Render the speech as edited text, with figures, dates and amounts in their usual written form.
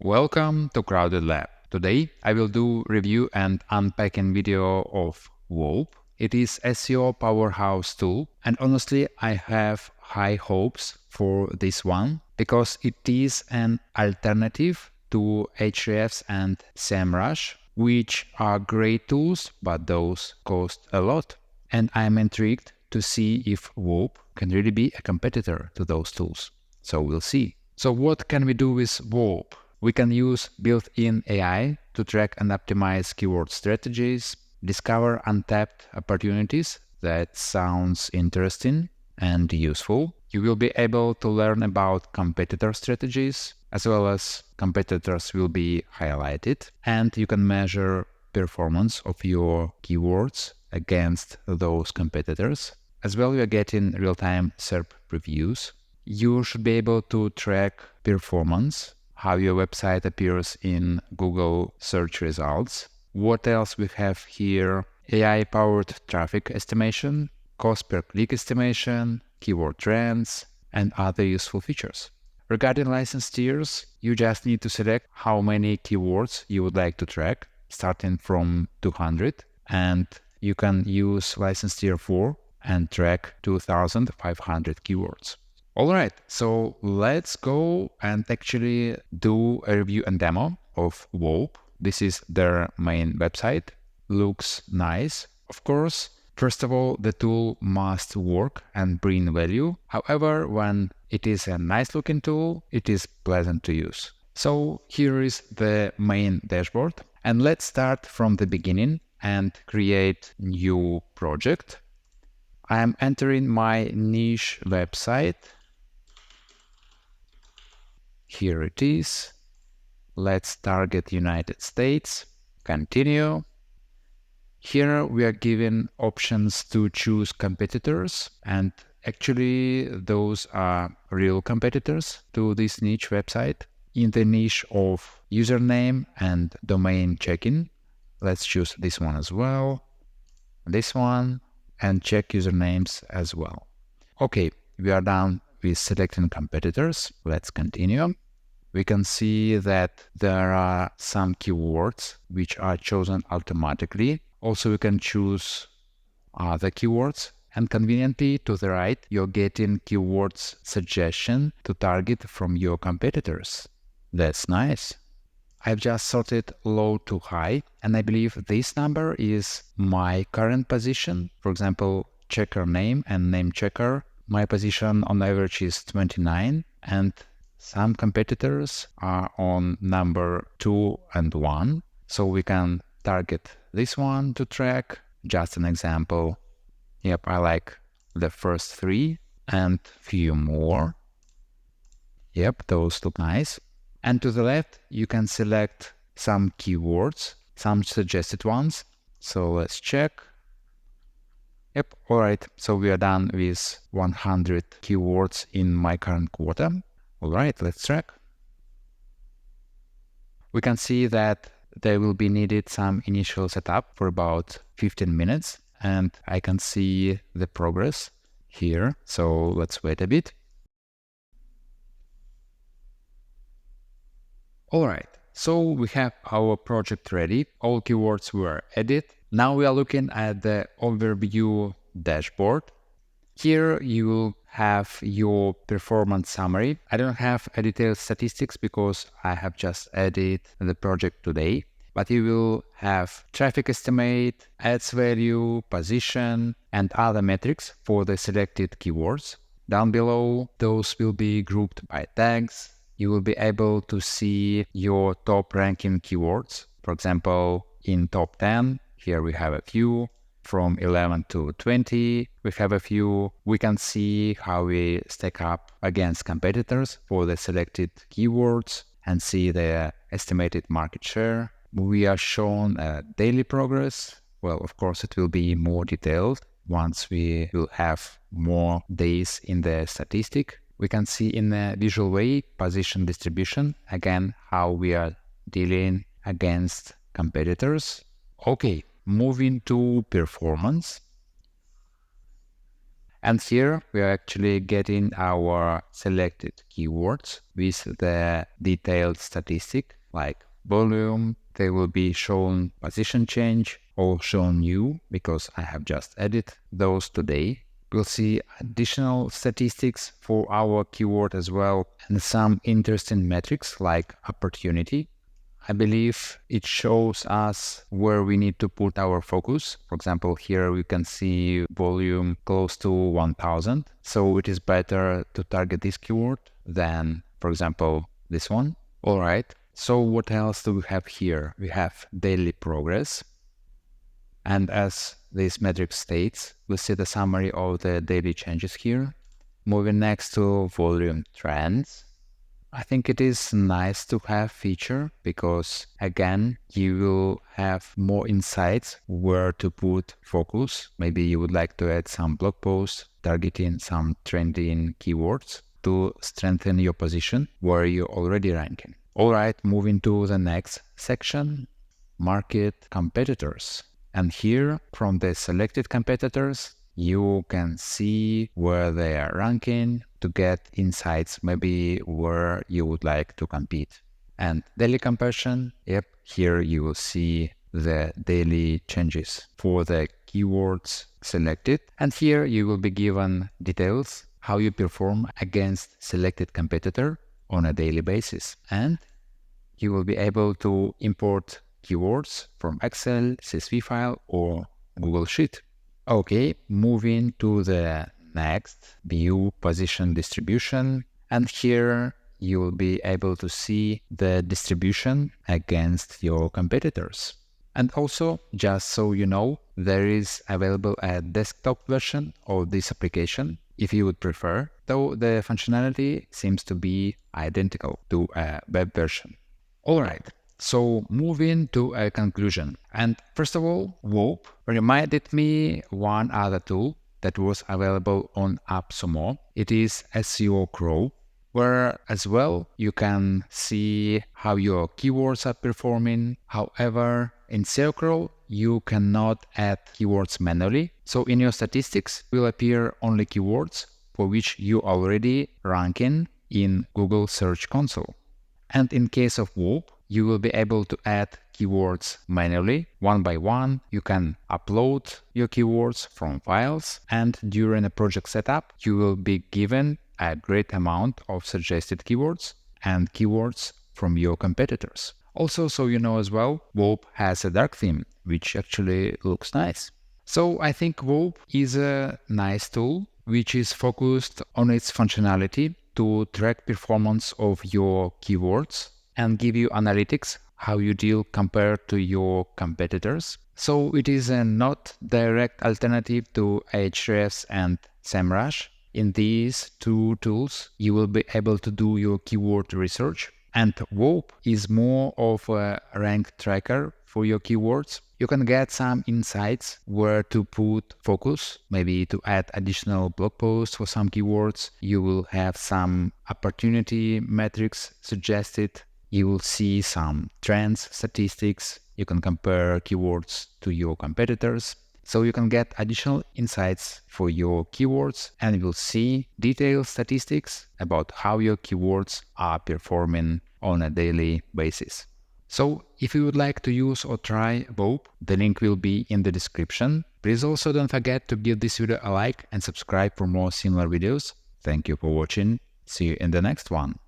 Welcome to Crowded Lab. Today I will do review and unpacking video of Wope. It is SEO powerhouse tool, and honestly I have high hopes for this one because it is an alternative to Ahrefs and SEMrush, which are great tools, but those cost a lot. And I'm intrigued to see if Wope can really be a competitor to those tools. So we'll see. So what can we do with Wope? We can use built-in AI to track and optimize keyword strategies, discover untapped opportunities. That sounds interesting and useful. You will be able to learn about competitor strategies, as well as competitors will be highlighted, and you can measure performance of your keywords against those competitors. As well, you are getting real-time SERP previews. You should be able to track performance, how your website appears in Google search results. What else we have here? AI-powered traffic estimation, cost per click estimation, keyword trends, and other useful features. Regarding license tiers, you just need to select how many keywords you would like to track, starting from 200, and you can use license tier 4 and track 2,500 keywords. Alright, so let's go and actually do a review and demo of Wope. This is their main website. Looks nice. Of course, first of all, the tool must work and bring value. However, when it is a nice looking tool, it is pleasant to use. So here is the main dashboard. And let's start from the beginning and create new project. I am entering my niche website. Here it is. Let's target United States. Continue. Here we are given options to choose competitors, and actually those are real competitors to this niche website. In the niche of username and domain checking, let's choose this one as well, this one, and check usernames as well. Okay, we are done with selecting competitors. Let's continue. We can see that there are some keywords which are chosen automatically. Also, we can choose other keywords, and conveniently to the right, you're getting keywords suggestion to target from your competitors. That's nice. I've just sorted low to high, and I believe this number is my current position. For example, checker name and name checker. My position on average is 29, and some competitors are on number 2 and 1. So we can target this one to track. Just an example. Yep, I like the first 3 and few more. Yep, those look nice. And to the left, you can select some keywords, some suggested ones. So let's check. Yep, all right. So we are done with 100 keywords in my current quarter. All right, let's track. We can see that there will be needed some initial setup for about 15 minutes, and I can see the progress here. So let's wait a bit. All right, so we have our project ready. All keywords were added. Now we are looking at the overview dashboard. Here you will have your performance summary. I don't have a detailed statistics because I have just added the project today, but you will have traffic estimate, ads value, position, and other metrics for the selected keywords. Down below, those will be grouped by tags. You will be able to see your top ranking keywords. For example, in top 10, here we have a few. From 11 to 20, we have a few. We can see how we stack up against competitors for the selected keywords and see the estimated market share. We are shown a daily progress. Well, of course, it will be more detailed once we will have more days in the statistic. We can see in a visual way position distribution, again, how we are dealing against competitors. Okay. Moving to performance. And here we are actually getting our selected keywords with the detailed statistic like volume. They will be shown position change or shown new because I have just added those today. We'll see additional statistics for our keyword as well and some interesting metrics like opportunity. I believe it shows us where we need to put our focus. For example, here we can see volume close to 1000. So it is better to target this keyword than, for example, this one. All right. So what else do we have here? We have daily progress. And as this metric states, we'll see the summary of the daily changes here. Moving next to volume trends. I think it is nice to have feature because again, you will have more insights where to put focus. Maybe you would like to add some blog posts targeting some trending keywords to strengthen your position where you're already ranking. All right, moving to the next section, market competitors. And here from the selected competitors, you can see where they are ranking to get insights, maybe where you would like to compete. And daily comparison, yep, here you will see the daily changes for the keywords selected. And here you will be given details how you perform against selected competitor on a daily basis. And you will be able to import keywords from Excel, CSV file, or Google Sheet. Okay, moving to the next, view position distribution. And here you will be able to see the distribution against your competitors. And also, just so you know, there is available a desktop version of this application if you would prefer, though the functionality seems to be identical to a web version. All right. So moving to a conclusion. And first of all, Wope reminded me one other tool that was available on AppSumo. It is SEO Crow, where as well you can see how your keywords are performing. However, in SEO Crow, you cannot add keywords manually. So in your statistics will appear only keywords for which you already ranking in Google Search Console. And in case of Wope, you will be able to add keywords manually, one by one. You can upload your keywords from files, and during a project setup, you will be given a great amount of suggested keywords and keywords from your competitors. Also, so you know as well, Wope has a dark theme, which actually looks nice. So I think Wope is a nice tool, which is focused on its functionality to track performance of your keywords and give you analytics, how you deal compared to your competitors. So it is a not direct alternative to Ahrefs and SEMrush. In these two tools, you will be able to do your keyword research. And Wope is more of a rank tracker for your keywords. You can get some insights where to put focus, maybe to add additional blog posts for some keywords. You will have some opportunity metrics suggested. You will see some trends, statistics. You can compare keywords to your competitors. So you can get additional insights for your keywords, and you will see detailed statistics about how your keywords are performing on a daily basis. So if you would like to use or try Wope, the link will be in the description. Please also don't forget to give this video a like and subscribe for more similar videos. Thank you for watching. See you in the next one.